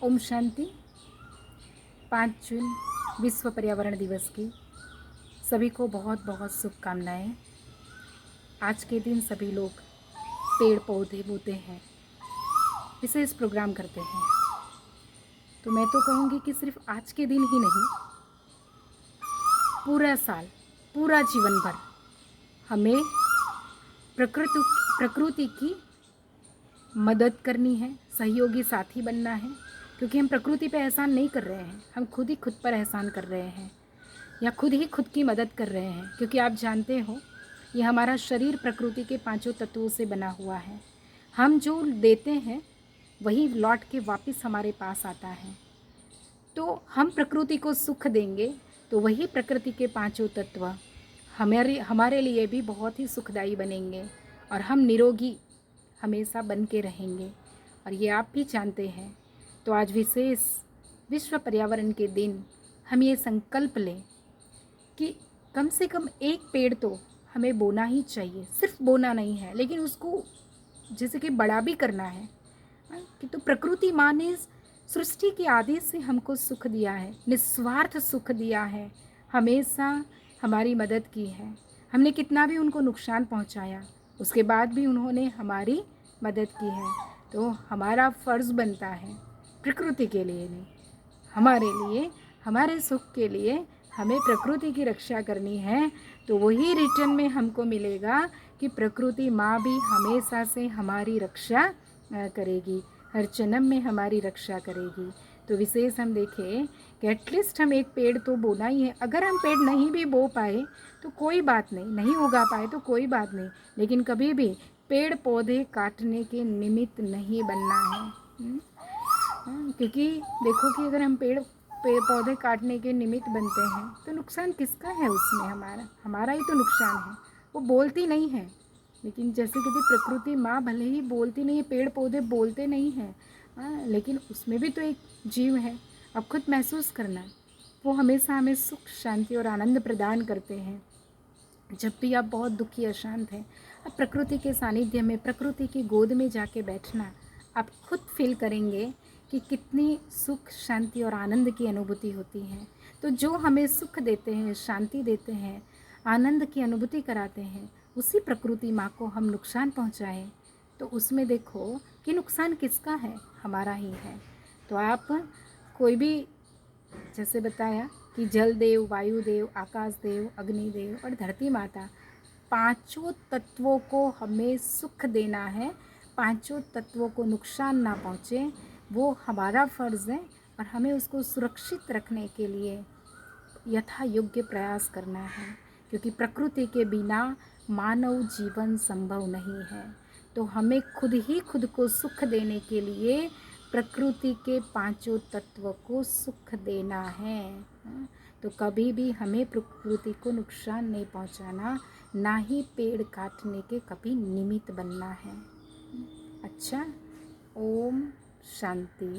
ओम शांति। 5 जून विश्व पर्यावरण दिवस की सभी को बहुत बहुत शुभकामनाएं। आज के दिन सभी लोग पेड़ पौधे बोते हैं, विशेष प्रोग्राम करते हैं। तो मैं तो कहूँगी कि सिर्फ आज के दिन ही नहीं, पूरा साल, पूरा जीवन भर हमें प्रकृति की मदद करनी है, सहयोगी साथी बनना है। क्योंकि हम प्रकृति पे एहसान नहीं कर रहे हैं, हम खुद ही खुद पर एहसान कर रहे हैं या खुद ही खुद की मदद कर रहे हैं। क्योंकि आप जानते हो, ये हमारा शरीर प्रकृति के 5 तत्वों से बना हुआ है। हम जो देते हैं वही लौट के वापस हमारे पास आता है। तो हम प्रकृति को सुख देंगे तो वही प्रकृति के 5 तत्व हमारे लिए भी बहुत ही सुखदायी बनेंगे और हम निरोगी हमेशा बन के रहेंगे। और ये आप भी जानते हैं। तो आज विशेष विश्व पर्यावरण के दिन हम ये संकल्प लें कि कम से कम एक पेड़ तो हमें बोना ही चाहिए। सिर्फ बोना नहीं है, लेकिन उसको जैसे कि बड़ा भी करना है। कि तो प्रकृति माँ ने सृष्टि के आदि से हमको सुख दिया है, निस्वार्थ सुख दिया है, हमेशा हमारी मदद की है। हमने कितना भी उनको नुकसान पहुंचाया, उसके बाद भी उन्होंने हमारी मदद की है। तो हमारा फ़र्ज़ बनता है प्रकृति के लिए नहीं, हमारे लिए, हमारे सुख के लिए हमें प्रकृति की रक्षा करनी है। तो वही रिटर्न में हमको मिलेगा कि प्रकृति माँ भी हमेशा से हमारी रक्षा करेगी, हर जन्म में हमारी रक्षा करेगी। तो विशेष हम देखें कि एटलीस्ट हम एक पेड़ तो बोना ही है। अगर हम पेड़ नहीं भी बो पाए तो कोई बात नहीं, नहीं उगा पाए तो कोई बात नहीं, लेकिन कभी भी पेड़ पौधे काटने के निमित्त नहीं बनना है। क्योंकि देखो कि अगर हम पेड़ पौधे काटने के निमित्त बनते हैं तो नुकसान किसका है उसमें? हमारा ही तो नुकसान है। वो बोलती नहीं है, लेकिन जैसे कि प्रकृति माँ भले ही बोलती नहीं है, पेड़ पौधे बोलते नहीं हैं, लेकिन उसमें भी तो एक जीव है। अब खुद महसूस करना, वो हमेशा हमें सुख, शांति और आनंद प्रदान करते हैं। जब भी आप बहुत दुखी, अशांत हैं, अब प्रकृति के सानिध्य में, प्रकृति की गोद में जाके बैठना, आप खुद फील करेंगे कि कितनी सुख, शांति और आनंद की अनुभूति होती है। तो जो हमें सुख देते हैं, शांति देते हैं, आनंद की अनुभूति कराते हैं, उसी प्रकृति माँ को हम नुकसान पहुँचाएं तो उसमें देखो कि नुकसान किसका है? हमारा ही है। तो आप कोई भी, जैसे बताया कि जल देव, वायु देव, आकाश देव, अग्नि देव और धरती माता, 5 तत्वों को हमें सुख देना है, 5 तत्वों को नुकसान ना पहुँचे, वो हमारा फ़र्ज़ है। और हमें उसको सुरक्षित रखने के लिए यथा योग्य प्रयास करना है। क्योंकि प्रकृति के बिना मानव जीवन संभव नहीं है। तो हमें खुद ही खुद को सुख देने के लिए प्रकृति के 5 तत्व को सुख देना है। तो कभी भी हमें प्रकृति को नुकसान नहीं पहुंचाना, ना ही पेड़ काटने के कभी निमित्त बनना है। अच्छा, ओम शांति।